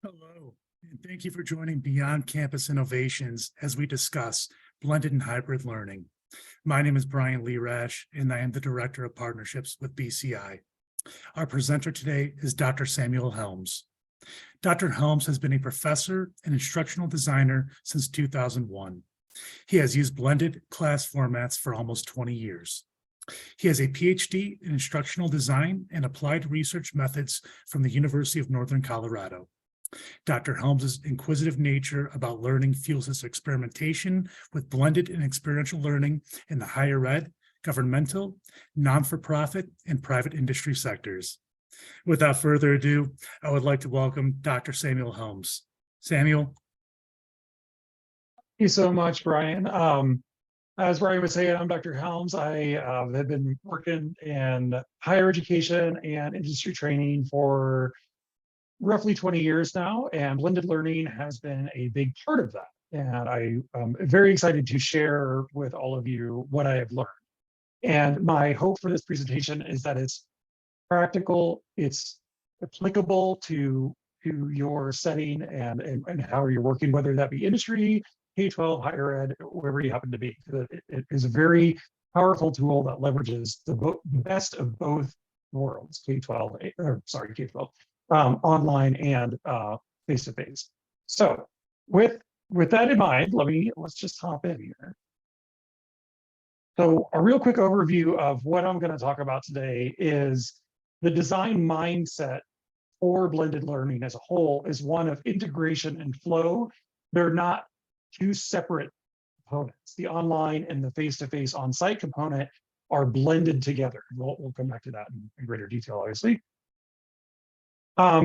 Hello, and thank you for joining Beyond Campus Innovations as we discuss blended and hybrid learning. My name is Brian Lee Rash, and I am the Director of Partnerships with BCI. Our presenter today is Dr. Samuel Helms. Dr. Helms has been a professor and instructional designer since 2001. He has used blended class formats for almost 20 years. He has a PhD in instructional design and applied research methods from the University of Northern Colorado. Dr. Helms' inquisitive nature about learning fuels his experimentation with blended and experiential learning in the higher ed, governmental, non-for-profit, and private industry sectors. Without further ado, I would like to welcome Dr. Samuel Helms. Samuel. Thank you so much, Brian. As Brian was saying, I'm Dr. Helms. I have been working in higher education and industry training for roughly 20 years now, and blended learning has been a big part of that. And I am very excited to share with all of you what I have learned. And my hope for this presentation is that it's practical, it's applicable to your setting and how you're working, whether that be industry, K-12, higher ed, wherever you happen to be. It is a very powerful tool that leverages the best of both worlds, K-12, online and face-to-face. So with that in mind, let's just hop in here. So a real quick overview of what I'm going to talk about today is the design mindset for blended learning as a whole is one of integration and flow. They're not two separate components. The online and the face-to-face on-site component are blended together. We'll come back to that in greater detail, obviously.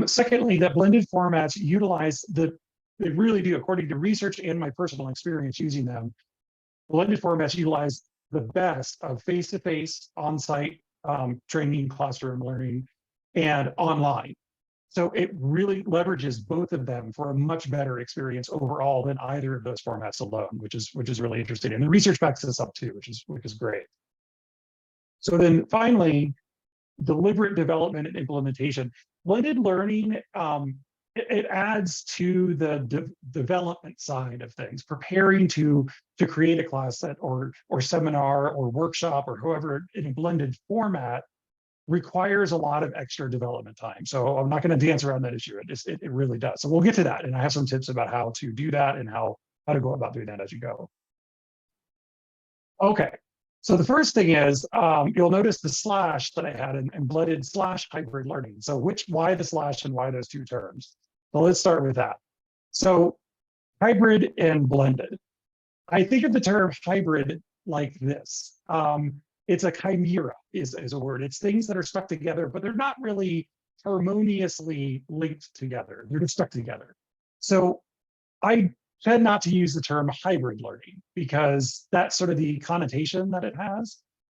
Secondly, that blended formats utilize they really do, according to research and my personal experience using them, blended formats utilize the best of face-to-face, on-site training, classroom learning, and online. So it really leverages both of them for a much better experience overall than either of those formats alone, which is really interesting. And the research backs this up too, which is great. So then finally, deliberate development and implementation. Blended learning, it adds to the development side of things, preparing to create a class set or seminar or workshop or however in a blended format requires a lot of extra development time. So I'm not going to dance around that issue. It really does. So we'll get to that. And I have some tips about how to do that and how to go about doing that as you go. Okay. So the first thing is, you'll notice the slash that I had in blended / hybrid learning. So why the slash and why those two terms? So let's start with that. So hybrid and blended. I think of the term hybrid like this. It's a chimera is a word. It's things that are stuck together, but they're not really harmoniously linked together. They're just stuck together. So I tend not to use the term hybrid learning because that's sort of the connotation that it has.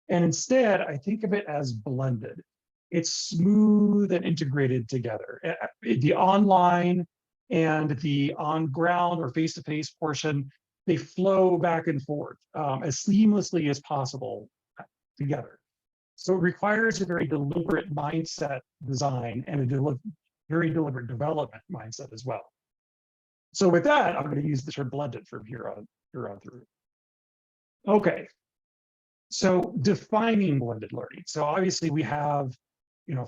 And instead, I think of it as blended. It's smooth and integrated together. The online and the on-ground or face-to-face portion, they flow back and forth as seamlessly as possible together. So it requires a very deliberate mindset design and a very deliberate development mindset as well. So with that, I'm going to use the term blended from here on through. Okay, so defining blended learning. So obviously we have,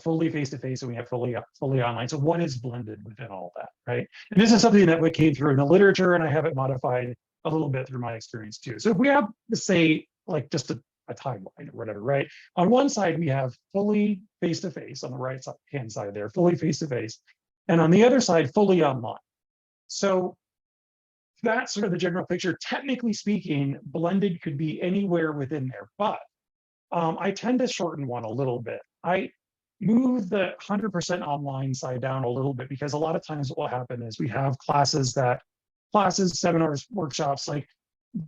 fully face-to-face and we have fully online. So what is blended within all that, right? And this is something that came through in the literature, and I have it modified a little bit through my experience too. So if we have, say, like just a timeline or whatever, right? On one side, we have fully face-to-face on the right hand side there, fully face-to-face. And on the other side, fully online. So that's sort of the general picture. Technically speaking, blended could be anywhere within there, but I tend to shorten one a little bit. I move the 100% online side down a little bit because a lot of times what will happen is we have classes, seminars, workshops,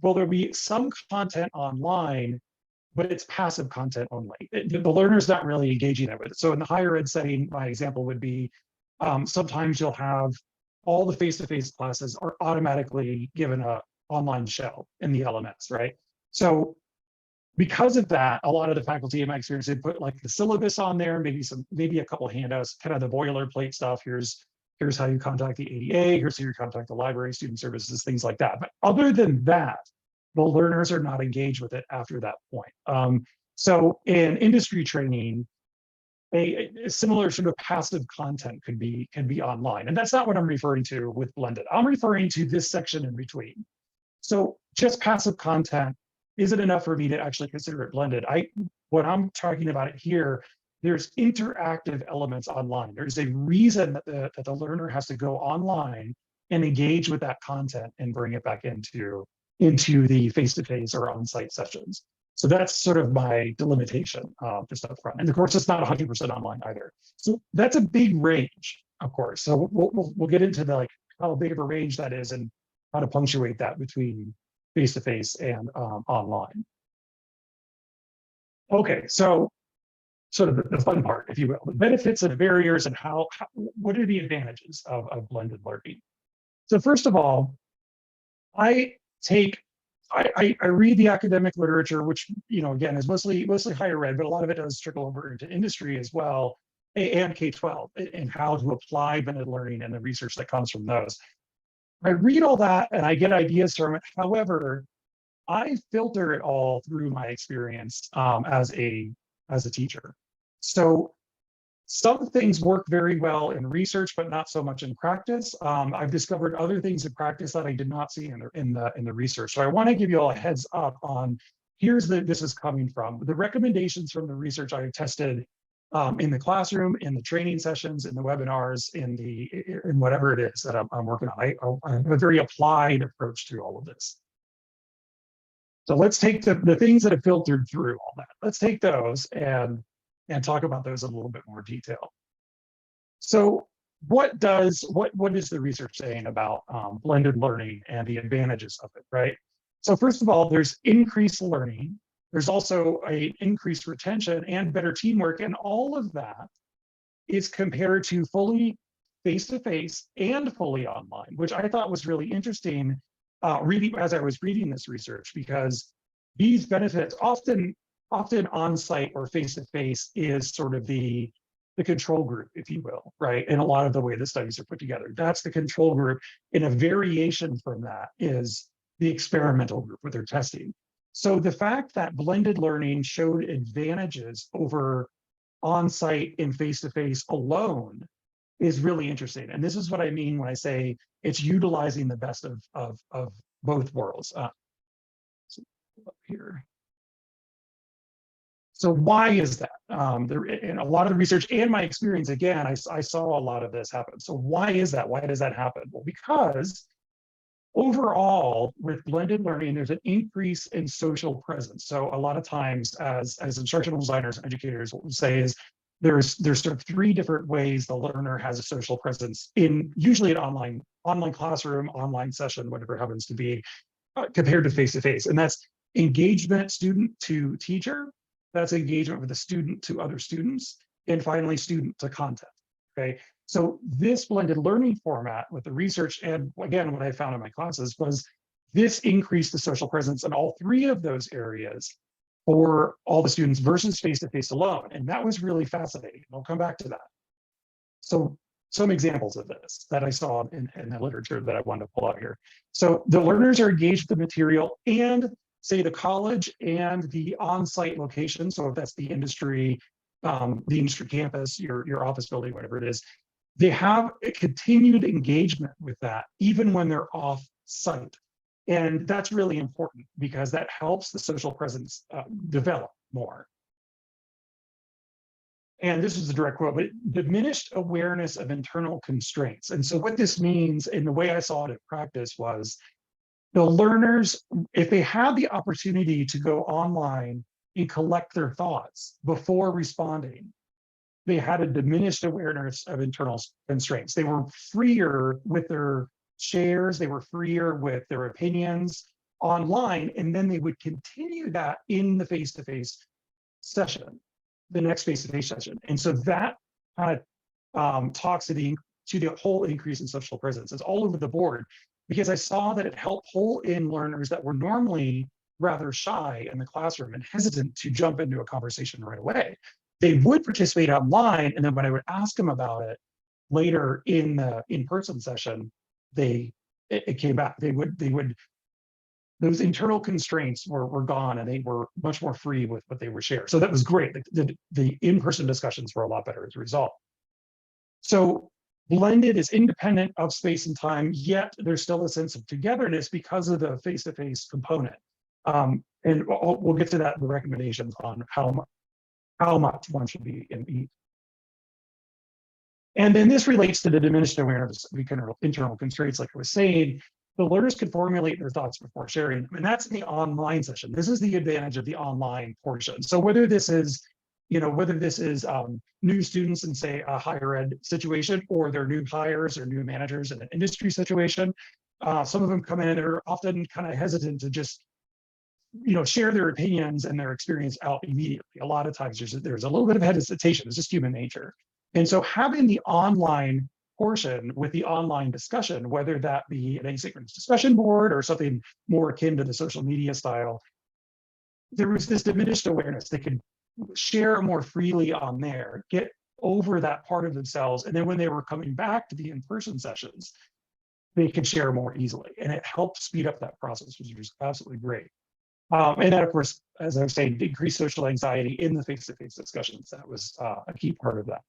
there'll be some content online, but it's passive content only. The learner's not really engaging with it. So in the higher ed setting, my example would be sometimes you'll have all the face-to-face classes are automatically given a online shell in the LMS, right? So because of that, a lot of the faculty in my experience, they put like the syllabus on there, maybe a couple of handouts, kind of the boilerplate stuff. Here's Here's how you contact the ADA, here's how you contact the library, student services, things like that. But other than that, the learners are not engaged with it after that point. So in industry training, a similar sort of passive content can be online. And that's not what I'm referring to with blended. I'm referring to this section in between. So just passive content isn't enough for me to actually consider it blended. What I'm talking about it here, there's interactive elements online. There's a reason that the learner has to go online and engage with that content and bring it back into the face-to-face or on-site sessions. So that's sort of my delimitation just up front. And of course, it's not 100% online either. So that's a big range, of course. So we'll get into the, like, how big of a range that is and how to punctuate that between face-to-face and online. Okay, so sort of the fun part, if you will, the benefits and barriers and what are the advantages of blended learning? So first of all, I read the academic literature, which, you know, again, is mostly higher ed, but a lot of it does trickle over into industry as well, and K-12, and how to apply blended learning and the research that comes from those. I read all that and I get ideas from it. However, I filter it all through my experience as a teacher. So some things work very well in research, but not so much in practice. I've discovered other things in practice that I did not see in the research. So I want to give you all a heads up on this is coming from. The recommendations from the research I tested in the classroom, in the training sessions, in the webinars, in whatever it is that I'm working on. I have a very applied approach to all of this. So let's take the things that have filtered through all that. Let's take those and talk about those in a little bit more detail. So what is the research saying about blended learning and the advantages of it, right? So first of all, there's increased learning. There's also an increased retention and better teamwork, and all of that is compared to fully face-to-face and fully online, which I thought was really interesting as I was reading this research, because these benefits often on-site or face-to-face is sort of the control group, if you will, right? And a lot of the way the studies are put together, that's the control group. And a variation from that is the experimental group where they're testing. So the fact that blended learning showed advantages over on-site and face-to-face alone is really interesting. And this is what I mean when I say it's utilizing the best of both worlds. So up here. So why is that? In a lot of the research and my experience, again, I saw a lot of this happen. So why is that? Why does that happen? Well, because overall, with blended learning, there's an increase in social presence. So a lot of times, as instructional designers and educators, what we say is there's sort of three different ways the learner has a social presence in usually an online classroom, online session, whatever it happens to be, compared to face-to-face. And that's engagement student to teacher, that's engagement with the student to other students, and finally student to content, okay? So this blended learning format with the research, and again, what I found in my classes was this increased the social presence in all three of those areas for all the students versus face-to-face alone. And that was really fascinating. I'll come back to that. So some examples of this that I saw in the literature that I wanted to pull out here. So the learners are engaged with the material and say the college and the on-site location. So if that's the industry campus, your office building, whatever it is, they have a continued engagement with that, even when they're off-site. And that's really important because that helps the social presence develop more. And this is a direct quote, but diminished awareness of internal constraints. And so what this means, in the way I saw it in practice, was the learners, if they had the opportunity to go online and collect their thoughts before responding, they had a diminished awareness of internal constraints. They were freer with their shares, they were freer with their opinions online, and then they would continue that in the face-to-face session, the next face-to-face session. And so that kind of talks to the whole increase in social presence. It's all over the board, because I saw that it helped pull in learners that were normally rather shy in the classroom and hesitant to jump into a conversation right away. They would participate online, and then when I would ask them about it, later in the in-person session, it came back. Those internal constraints were gone, and they were much more free with what they were shared. So that was great. The in-person discussions were a lot better as a result. So blended is independent of space and time, yet there's still a sense of togetherness because of the face-to-face component. And we'll get to that in the recommendations on how much one should be in each. And then this relates to the diminished awareness of internal constraints, like I was saying. The learners can formulate their thoughts before sharing them, and that's in the online session. This is the advantage of the online portion. So whether this is, new students in, say, a higher ed situation, or they're new hires or new managers in an industry situation, some of them come in and are often kind of hesitant to just, share their opinions and their experience out immediately. A lot of times there's a little bit of hesitation. It's just human nature. And so having the online portion with the online discussion, whether that be an asynchronous discussion board or something more akin to the social media style, there was this diminished awareness. They could share more freely on there, get over that part of themselves. And then when they were coming back to the in-person sessions, they could share more easily. And it helped speed up that process, which was absolutely great. And that, of course, as I was saying, decreased social anxiety in the face-to-face discussions. That was a key part of that.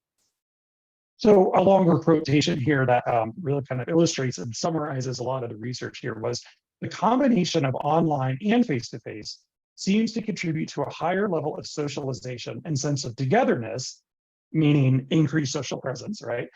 So a longer quotation here that really kind of illustrates and summarizes a lot of the research here was the combination of online and face-to-face seems to contribute to a higher level of socialization and sense of togetherness, meaning increased social presence, right?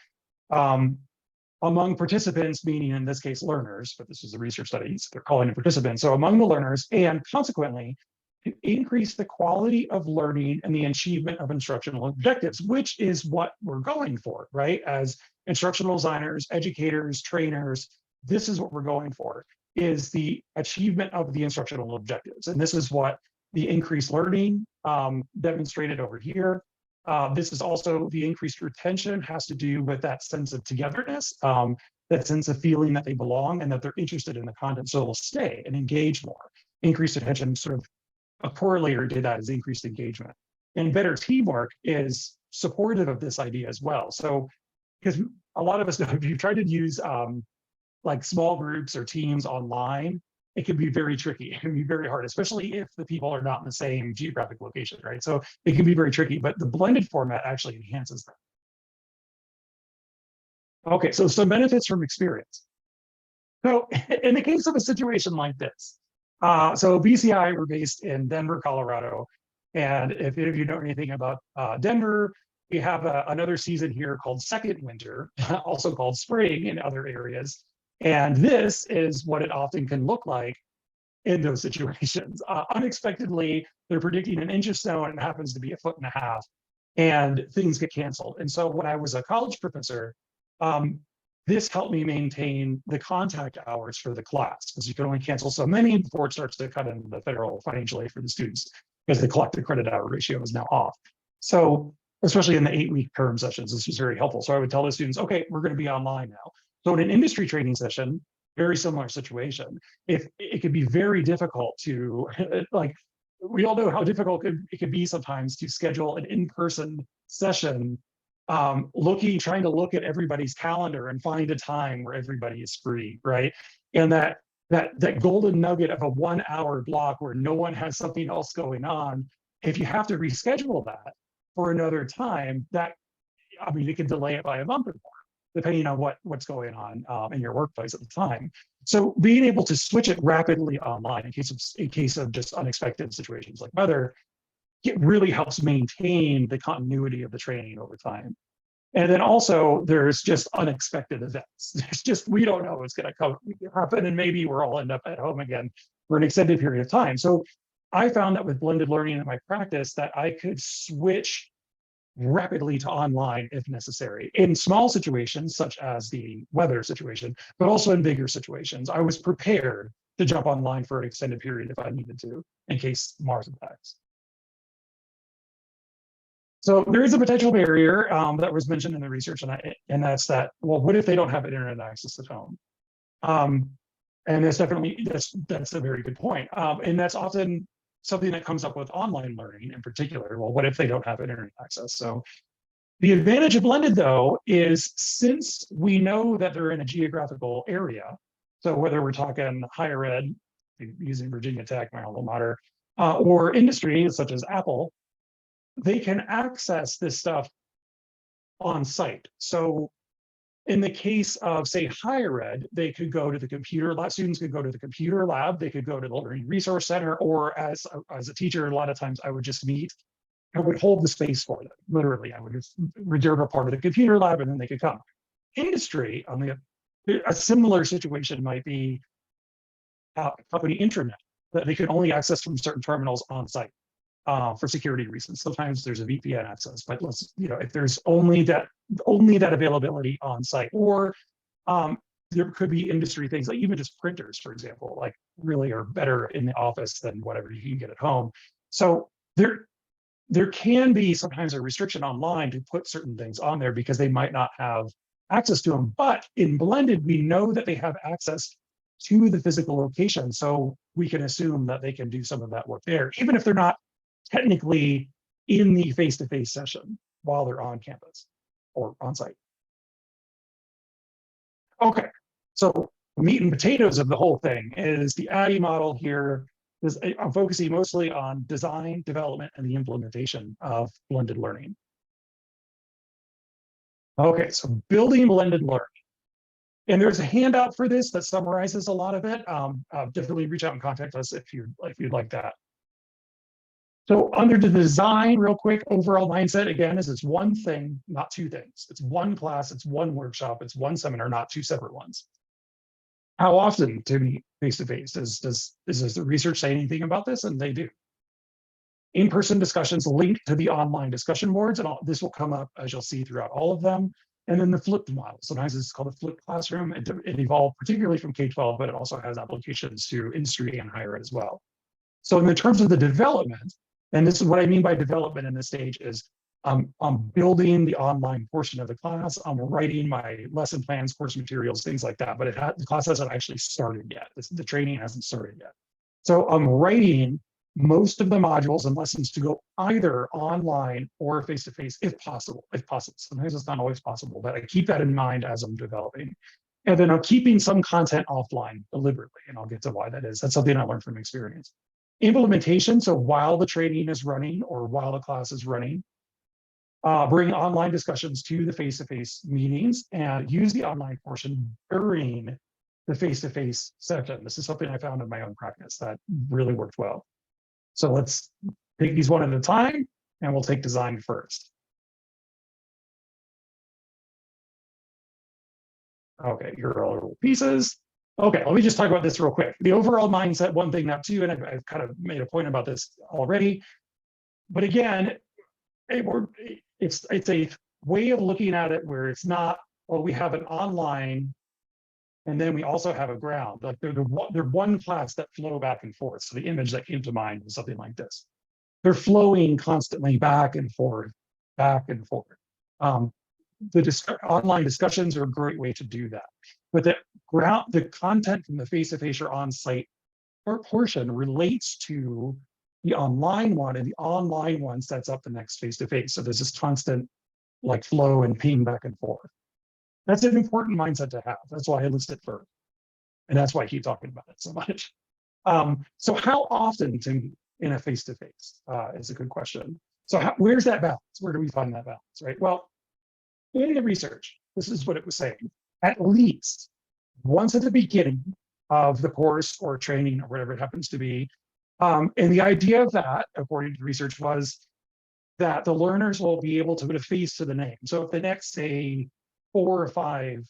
Among participants, meaning in this case learners, but this is a research study, so they're calling it participants. So among the learners, and consequently, to increase the quality of learning and the achievement of instructional objectives, which is what we're going for, right? As instructional designers, educators, trainers, this is what we're going for, is the achievement of the instructional objectives. And this is what the increased learning demonstrated over here. This is also the increased retention has to do with that sense of togetherness, that sense of feeling that they belong and that they're interested in the content, so they'll stay and engage more. Increased retention, sort of a correlator to that, is increased engagement. And better teamwork is supportive of this idea as well. So, because a lot of us know, if you try to use like small groups or teams online, it can be very tricky. It can be very hard, especially if the people are not in the same geographic location, right? So it can be very tricky, but the blended format actually enhances that. Okay, so some benefits from experience. So in the case of a situation like this, so BCI, we're based in Denver, Colorado. And if any of you know anything about Denver, we have another season here called second winter, also called spring in other areas. And this is what it often can look like in those situations. Unexpectedly, they're predicting an inch of snow and it happens to be 1.5 feet, and things get canceled. And so when I was a college professor, this helped me maintain the contact hours for the class, because you can only cancel so many before it starts to cut into the federal financial aid for the students, because the collective credit hour ratio is now off. So especially in the 8-week term sessions, this was very helpful. So I would tell the students, okay, we're going to be online now. So in an industry training session, very similar situation. If it could be very difficult to, like, we all know how difficult it could be sometimes to schedule an in-person session, trying to look at everybody's calendar and find a time where everybody is free, right? And that golden nugget of a 1-hour block where no one has something else going on, if you have to reschedule that for another time, it can delay it by a month or more, depending on what's going on in your workplace at the time. So being able to switch it rapidly online in case of just unexpected situations like weather, it really helps maintain the continuity of the training over time. And then also there's just unexpected events. There's just, we don't know what's going to happen, and maybe we'll all end up at home again for an extended period of time. So I found that with blended learning in my practice that I could switch rapidly to online if necessary in small situations, such as the weather situation, but also in bigger situations. I was prepared to jump online for an extended period if I needed to, in case Mars attacks. So there is a potential barrier that was mentioned in the research, and that's that, well, what if they don't have internet access at home? And that's definitely, that's a very good point. And that's often something that comes up with online learning in particular. Well, what if they don't have internet access? So The advantage of blended, though, is since we know that they're in a geographical area, so whether we're talking higher ed, using Virginia Tech, my alma mater, or industry, such as Apple, they can access this stuff on site. So in the case of, say, higher ed, they could go to the computer lab, students could go to the computer lab, they could go to the Learning Resource Center, or as a teacher, a lot of times I would just meet, I would hold the space for them. Literally, I would just reserve a part of the computer lab and then they could come. Industry, on a similar situation might be company intranet that they could only access from certain terminals on site for security reasons. Sometimes there's a VPN access, but if there's only that availability on site, or there could be industry things like even just printers, for example, like really are better in the office than whatever you can get at home. So there can be sometimes a restriction online to put certain things on there because they might not have access to them. But in blended, we know that they have access to the physical location. So we can assume that they can do some of that work there, even if they're not technically in the face-to-face session while they're on campus or on site. Okay, so meat and potatoes of the whole thing is the ADDIE model here. I'm focusing mostly on design, development, and the implementation of blended learning. Okay, so building blended learning. And there's a handout for this that summarizes a lot of it. Definitely reach out and contact us if you'd like that. So under the design, real quick, overall mindset, again, is it's one thing, not two things. It's one class, it's one workshop, it's one seminar, not two separate ones. How often to meet face-to-face? Does the research say anything about this? And they do. In-person discussions linked to the online discussion boards, and this will come up as you'll see throughout all of them. And then the flipped model. Sometimes it's called a flipped classroom. It evolved particularly from K-12, but it also has applications to industry and higher ed as well. So in the terms of the development, and this is what I mean by development in this stage is I'm building the online portion of the class. I'm writing my lesson plans, course materials, things like that. But the class hasn't actually started yet. The training hasn't started yet. So I'm writing most of the modules and lessons to go either online or face-to-face, if possible. Sometimes it's not always possible, but I keep that in mind as I'm developing. And then I'm keeping some content offline deliberately, and I'll get to why that is. That's something I learned from experience. Implementation, so while the training is running or while the class is running, bring online discussions to the face-to-face meetings and use the online portion during the face-to-face session. This is something I found in my own practice that really worked well. So let's take these one at a time, and we'll take design first. Okay, here are all the little pieces. Okay, let me just talk about this real quick. The overall mindset, one thing now too, and I've kind of made a point about this already, but again, it's a way of looking at it where it's not, well, we have an online and then we also have a ground. Like they're one class that flow back and forth. So the image that came to mind was something like this. They're flowing constantly back and forth, back and forth. Online discussions are a great way to do that. But the content from the face-to-face or on-site portion relates to the online one, and the online one sets up the next face-to-face. So there's this constant like flow and ping back and forth. That's an important mindset to have. That's why I list it first. And that's why I keep talking about it so much. So how often in a face-to-face is a good question. So where's that balance? Where do we find that balance, right? Well, in the research, this is what it was saying. At least once at the beginning of the course or training or whatever it happens to be. And the idea of that, according to research, was that the learners will be able to put a face to the name. So if the next, say, 4 or 5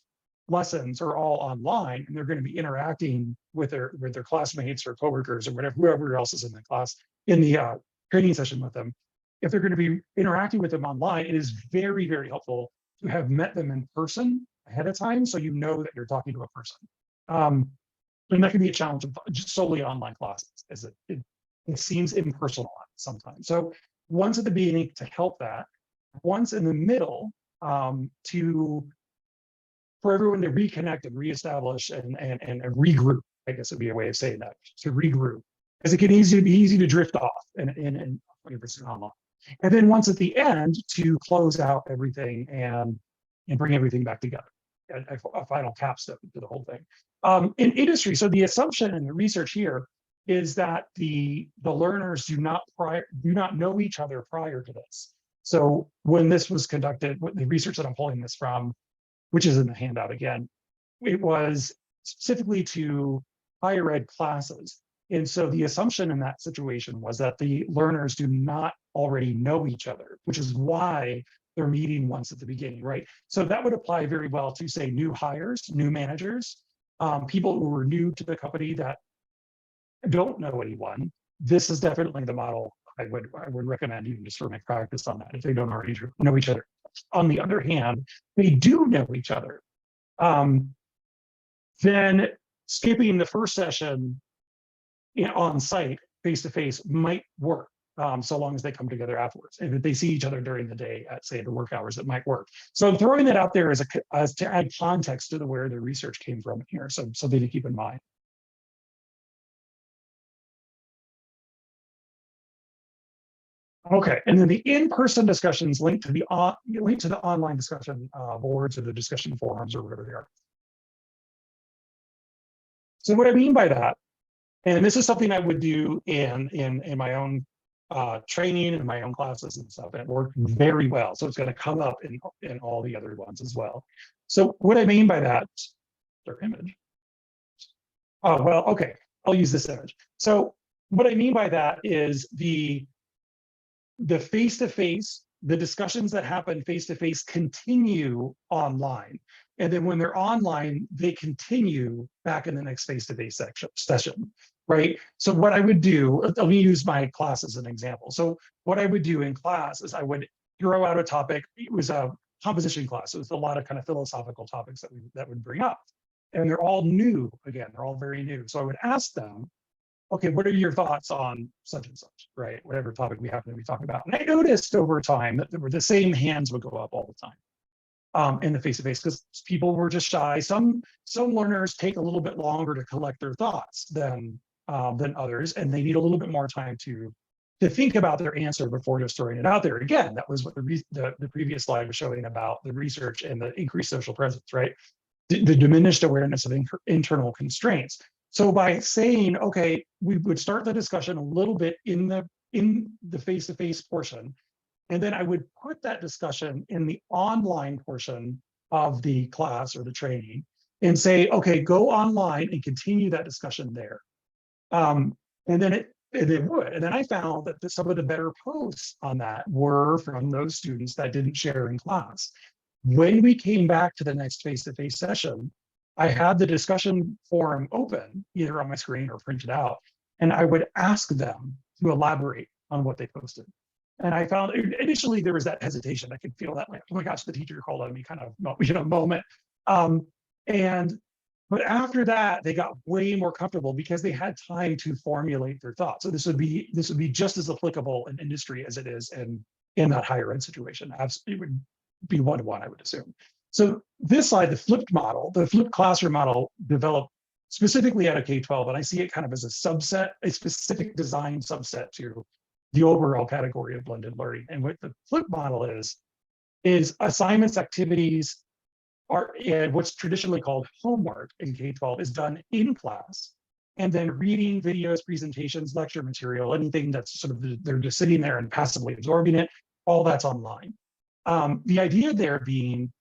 lessons are all online and they're going to be interacting with their classmates or coworkers or whatever, whoever else is in the class, in the training session with them, if they're going to be interacting with them online, it is very, very helpful to have met them in person ahead of time so you know that you're talking to a person. And that can be a challenge of just solely online classes, as it seems impersonal sometimes. So once at the beginning to help that, once in the middle for everyone to reconnect and reestablish and regroup, I guess would be a way of saying that, to regroup, because it can be easy to drift off and 20% online. And then once at the end to close out everything and bring everything back together. A final capstone to the whole thing. In industry, so the assumption in the research here is that the learners do not know each other prior to this. So when this was conducted, the research that I'm pulling this from, which is in the handout again, it was specifically to higher ed classes. And so the assumption in that situation was that the learners do not already know each other, which is why they're meeting once at the beginning, right? So that would apply very well to, say, new hires, new managers, people who are new to the company that don't know anyone. This is definitely the model I would recommend even just for my practice on that if they don't already know each other. On the other hand, they do know each other. Then skipping the first session on site face-to-face might work, so long as they come together afterwards. And if they see each other during the day at, say, the work hours, it might work. So I'm throwing that out there as to add context to where the research came from here, so something to keep in mind. Okay, and then the in-person discussions linked to the online discussion boards or the discussion forums or whatever they are. So what I mean by that, and this is something I would do in my own training and my own classes and stuff, and it worked very well. So it's going to come up in all the other ones as well. So what I mean by that, their image. Oh, well, okay, I'll use this image. So what I mean by that is the face-to-face, the discussions that happen face-to-face continue online. And then when they're online, they continue back in the next face-to-face session, right? So what I would do, let me use my class as an example. So what I would do in class is I would throw out a topic. It was a composition class. So it was a lot of kind of philosophical topics that would bring up. And they're all new, again, they're all very new. So I would ask them, okay, what are your thoughts on such and such, right? Whatever topic we happen to be talking about. And I noticed over time that the same hands would go up all the time in the face-to-face because people were just shy. Some learners take a little bit longer to collect their thoughts than others, and they need a little bit more time to think about their answer before just throwing it out there. Again, that was what the previous slide was showing about the research and the increased social presence, right? The diminished awareness of internal constraints. So by saying, okay, we would start the discussion a little bit in the face-to-face portion, and then I would put that discussion in the online portion of the class or the training and say, okay, go online and continue that discussion there. And then it would. And then I found that some of the better posts on that were from those students that didn't share in class. When we came back to the next face-to-face session, I had the discussion forum open, either on my screen or printed out, and I would ask them to elaborate on what they posted. And I found initially there was that hesitation. I could feel that, like, oh my gosh, the teacher called on me kind of moment. But after that, they got way more comfortable because they had time to formulate their thoughts. So this would be just as applicable in industry as it is in that higher ed situation. It would be one-to-one, I would assume. So this slide, the flipped classroom model developed specifically out of K-12, and I see it kind of as a subset, a specific design subset to the overall category of blended learning. And what the flipped model is assignments, activities, and what's traditionally called homework in K-12 is done in class. And then reading, videos, presentations, lecture material, anything that's sort of, they're just sitting there and passively absorbing it, all that's online. The idea there being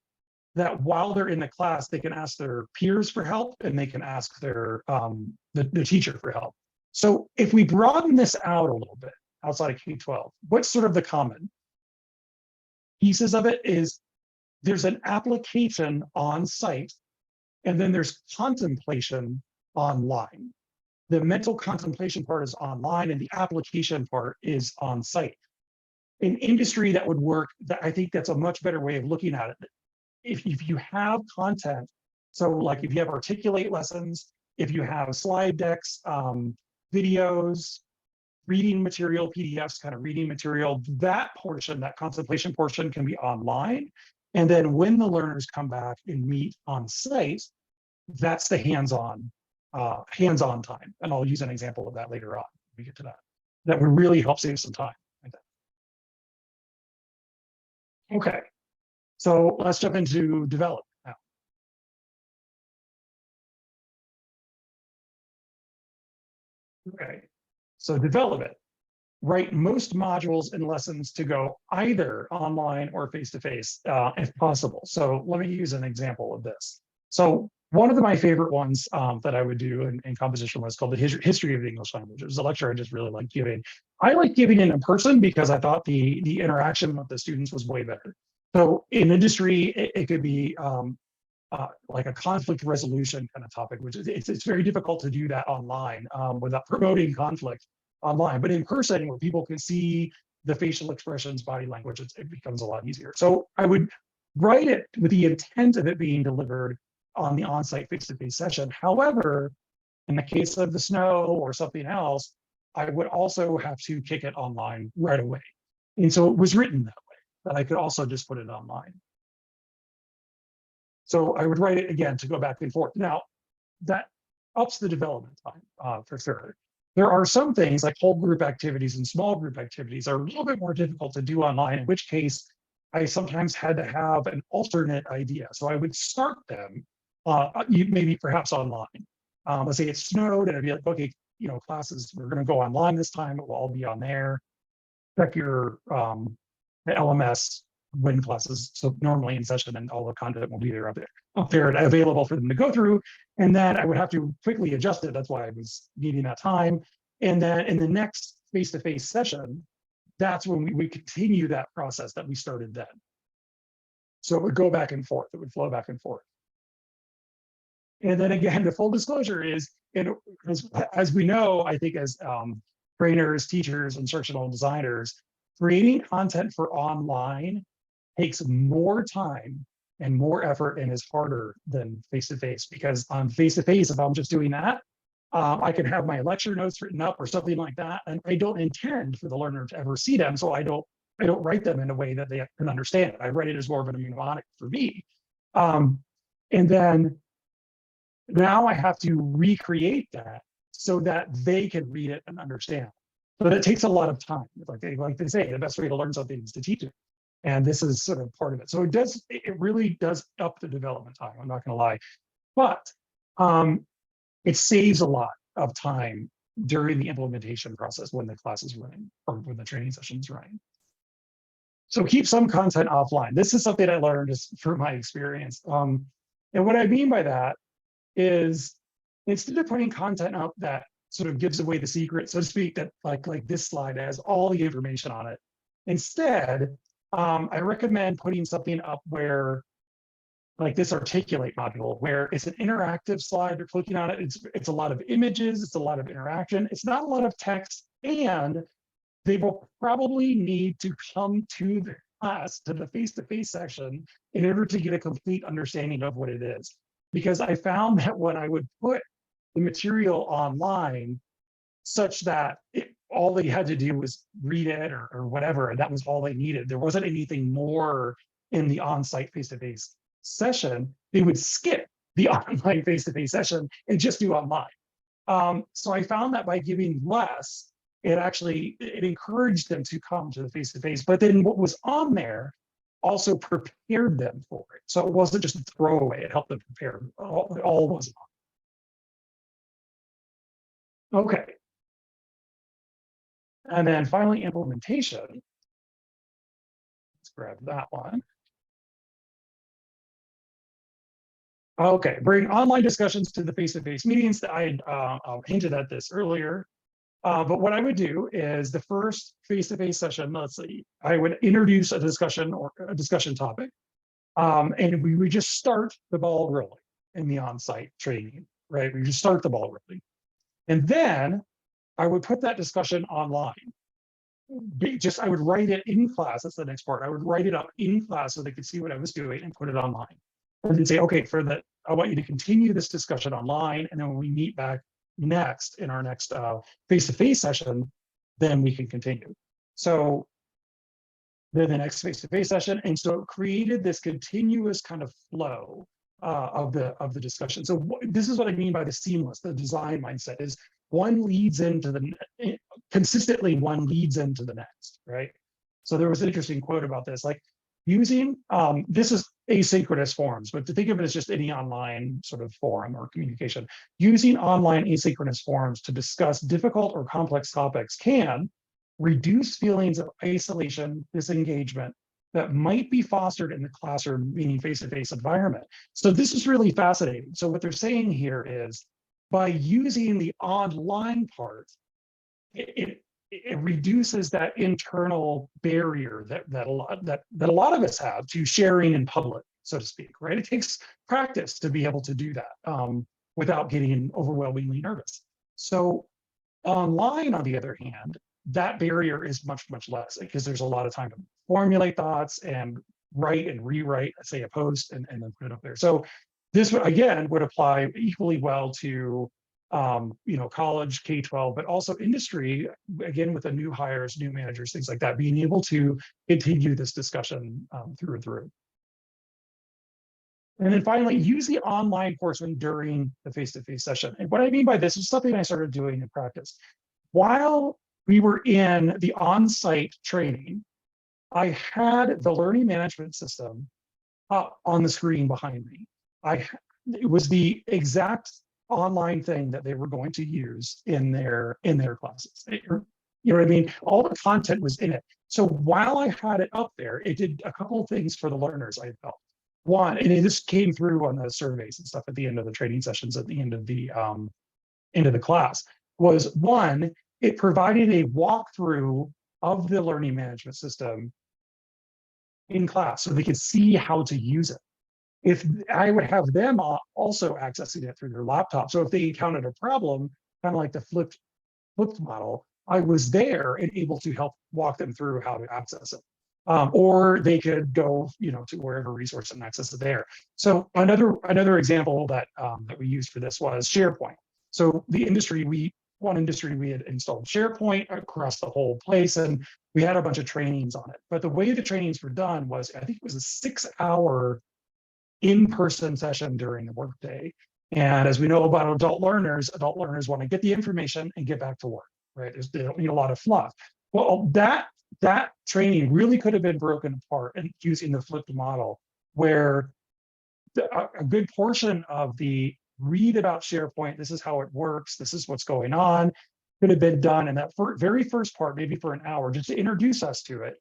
that while they're in the class, they can ask their peers for help and they can ask their the teacher for help. So if we broaden this out a little bit outside of K-12, what's sort of the common pieces of it is there's an application on site and then there's contemplation online. The mental contemplation part is online and the application part is on site. In industry that would work, I think that's a much better way of looking at it. If you have content, so like if you have articulate lessons, if you have slide decks, videos, reading material, PDFs, kind of reading material, that portion, that contemplation portion can be online. And then when the learners come back and meet on site, that's the hands-on time. And I'll use an example of that later on when we get to that. That would really help save some time. Okay, so let's jump into development now. Okay, so development. Write most modules and lessons to go either online or face-to-face if possible. So let me use an example of this. So one of my favorite ones that I would do in composition was called the history of the English language. It was a lecture I just really liked giving. I like giving it in person because I thought the interaction with the students was way better. So in industry, it could be like a conflict resolution kind of topic, which is it's very difficult to do that online without promoting conflict online. But in person, where people can see the facial expressions, body language, it becomes a lot easier. So I would write it with the intent of it being delivered on the on-site face-to-face session. However, in the case of the snow or something else, I would also have to kick it online right away. And so it was written that way, that I could also just put it online. So I would write it again to go back and forth. Now, that ups the development time for sure. There are some things like whole group activities and small group activities are a little bit more difficult to do online, in which case I sometimes had to have an alternate idea. So I would start them maybe perhaps online. Let's say it snowed and I'd be like, okay, you know, classes, we're going to go online this time. It will all be on there. Check your the LMS when classes, so normally in session, and all the content will be there up there and available for them to go through. And then I would have to quickly adjust it. That's why I was needing that time. And then in the next face-to-face session, that's when we continue that process that we started then. So it would go back and forth. It would flow back and forth. And then again, the full disclosure is, as we know, I think as trainers, teachers, instructional designers, creating content for online takes more time and more effort and is harder than face-to-face, because on face-to-face, if I'm just doing that, I can have my lecture notes written up or something like that, and I don't intend for the learner to ever see them, so I don't write them in a way that they can understand it. I write it as more of a mnemonic for me. And then now I have to recreate that so that they can read it and understand. So that takes a lot of time. Like they say, the best way to learn something is to teach it. And this is sort of part of it. So it really does up the development time, I'm not gonna lie. But it saves a lot of time during the implementation process when the class is running or when the training session is running. So keep some content offline. This is something I learned just through my experience. And what I mean by that is, instead of putting content up that sort of gives away the secret, so to speak, that like this slide has all the information on it, instead, I recommend putting something up where, like this articulate module, where it's an interactive slide. You're clicking on it. It's a lot of images. It's a lot of interaction. It's not a lot of text, and they will probably need to come to the class, to the face-to-face section, in order to get a complete understanding of what it is. Because I found that when I would put the material online, such that all they had to do was read it or whatever, and that was all they needed. There wasn't anything more in the on-site face-to-face session. They would skip the online face-to-face session and just do online. So I found that by giving less, it encouraged them to come to the face-to-face, but then what was on there also prepared them for it. So it wasn't just a throwaway, it helped them prepare. It all wasn't on. Okay. And then finally, implementation. Let's grab that one. Okay, bring online discussions to the face-to-face meetings. I hinted at this earlier. But what I would do is the first face-to-face session, let's see, I would introduce a discussion or a discussion topic. And we would just start the ball rolling in the on-site training, right? We just start the ball rolling. And then I would put that discussion online. I would write it in class. That's the next part. I would write it up in class so they could see what I was doing and put it online. And then say, okay, I want you to continue this discussion online. And then when we meet back next in our next face-to-face session, then we can continue. So then the next face-to-face session. And so it created this continuous kind of flow of the discussion. So this is what I mean by the seamless, the design mindset is one leads into consistently one leads into the next, right? So there was an interesting quote about this, like using, this is asynchronous forums, but to think of it as just any online sort of forum or communication, using online asynchronous forums to discuss difficult or complex topics can reduce feelings of isolation, disengagement that might be fostered in the classroom, meaning face-to-face environment. So this is really fascinating. So what they're saying here is by using the online part, it reduces that internal barrier that a lot of us have to sharing in public, so to speak, right? It takes practice to be able to do that without getting overwhelmingly nervous. So online, on the other hand, that barrier is much, much less because there's a lot of time to formulate thoughts and write and rewrite, say, a post and then put it up there. So this would, again, would apply equally well to college, K-12, but also industry, again, with the new hires, new managers, things like that, being able to continue this discussion through and through. And then finally, use the online coursework during the face-to-face session. And what I mean by this is something I started doing in practice. While we were in the on-site training, I had the learning management system up on the screen behind me. It was the exact online thing that they were going to use in their classes. You know what I mean? All the content was in it. So while I had it up there, it did a couple of things for the learners, I felt. One, and this came through on the surveys and stuff at the end of the training sessions, at the end of the class, was one, it provided a walkthrough of the learning management system in class so they could see how to use it. If I would have them also accessing it through their laptop. So if they encountered a problem, kind of like the flipped model, I was there and able to help walk them through how to access it. Or they could go, to wherever resource and access it there. So another example that we used for this was SharePoint. So one industry we had installed SharePoint across the whole place, and we had a bunch of trainings on it. But the way the trainings were done was, I think it was a 6-hour in-person session during the workday. And as we know about adult learners want to get the information and get back to work, right? They don't need a lot of fluff. Well, that training really could have been broken apart and using the flipped model, where a good portion of the read about SharePoint, this is how it works, this is what's going on, could have been done in that very first part, maybe for an hour, just to introduce us to it.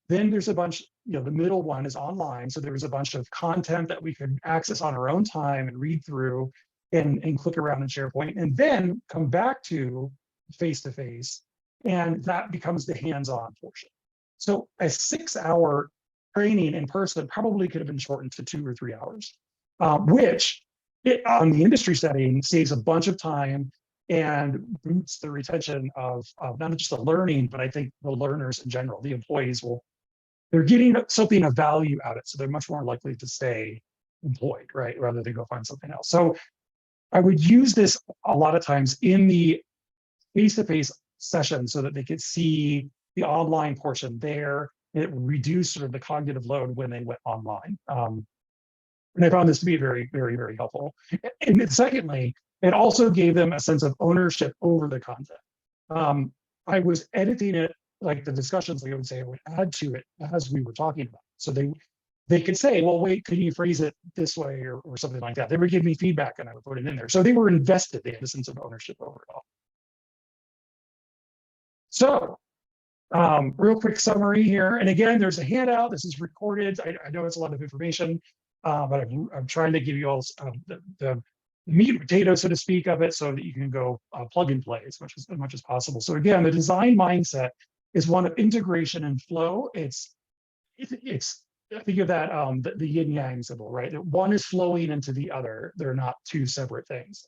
Then there's a bunch, the middle one is online. So there was a bunch of content that we could access on our own time and read through and click around in SharePoint, and then come back to face-to-face, and that becomes the hands-on portion. So a 6-hour training in person probably could have been shortened to 2 or 3 hours, which on the industry setting saves a bunch of time and boosts the retention of not just the learning, but I think the learners in general. The employees they're getting something of value out of it, so they're much more likely to stay employed, right, rather than go find something else. So I would use this a lot of times in the face-to-face session so that they could see the online portion there, and it would reduce sort of the cognitive load when they went online. And I found this to be very, very, very helpful. And then secondly, it also gave them a sense of ownership over the content. I was editing it, like the discussions, I would say I would add to it as we were talking about. So they could say, well, wait, could you phrase it this way or something like that? They would give me feedback and I would put it in there. So they were invested, they had a sense of ownership over it all. So real quick summary here. And again, there's a handout. This is recorded. I know it's a lot of information, but I'm trying to give you all the meat and potatoes, so to speak, of it, so that you can go plug and play as much as possible. So again, the design mindset is one of integration and flow. It's think of that the yin yang symbol, right? One is flowing into the other. They're not two separate things.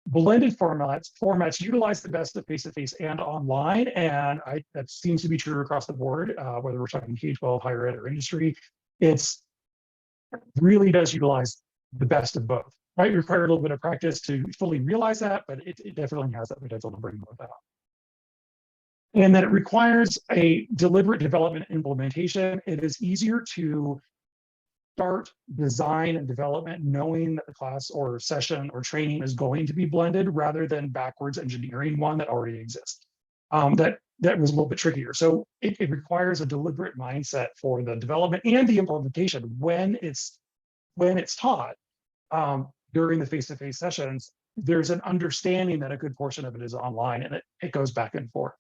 Blended formats utilize the best of face-to-face and online, and that seems to be true across the board, whether we're talking K-12, higher ed, or industry. It really does utilize the best of both. Might require a little bit of practice to fully realize that, but it definitely has that potential to bring both out. And that it requires a deliberate development implementation. It is easier to start design and development knowing that the class or session or training is going to be blended rather than backwards engineering one that already exists. That that was a little bit trickier. So it requires a deliberate mindset for the development and the implementation when it's taught during the face-to-face sessions. There's an understanding that a good portion of it is online, and it goes back and forth.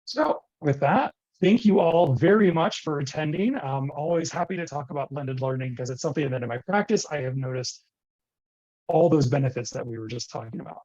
So with that, thank you all very much for attending. I'm always happy to talk about blended learning because it's something that in my practice, I have noticed all those benefits that we were just talking about.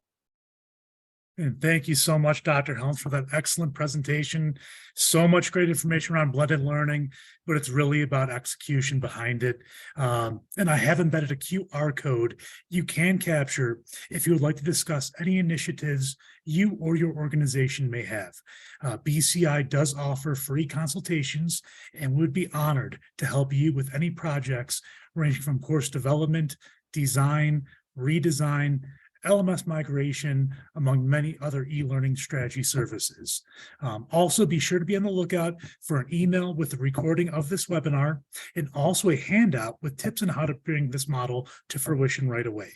And thank you so much, Dr. Helms, for that excellent presentation. So much great information around blended learning, but it's really about execution behind it. And I have embedded a QR code you can capture if you would like to discuss any initiatives you or your organization may have. BCI does offer free consultations and would be honored to help you with any projects ranging from course development, design, redesign, LMS migration, among many other e-learning strategy services. Also, be sure to be on the lookout for an email with the recording of this webinar and also a handout with tips on how to bring this model to fruition right away.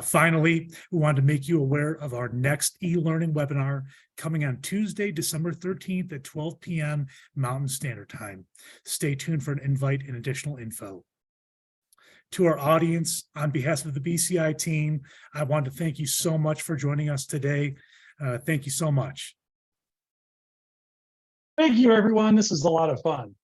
Finally, we wanted to make you aware of our next e-learning webinar coming on Tuesday, December 13th at 12 p.m. Mountain Standard Time. Stay tuned for an invite and additional info. To our audience, on behalf of the BCI team, I want to thank you so much for joining us today. Thank you so much. Thank you, everyone. This was a lot of fun.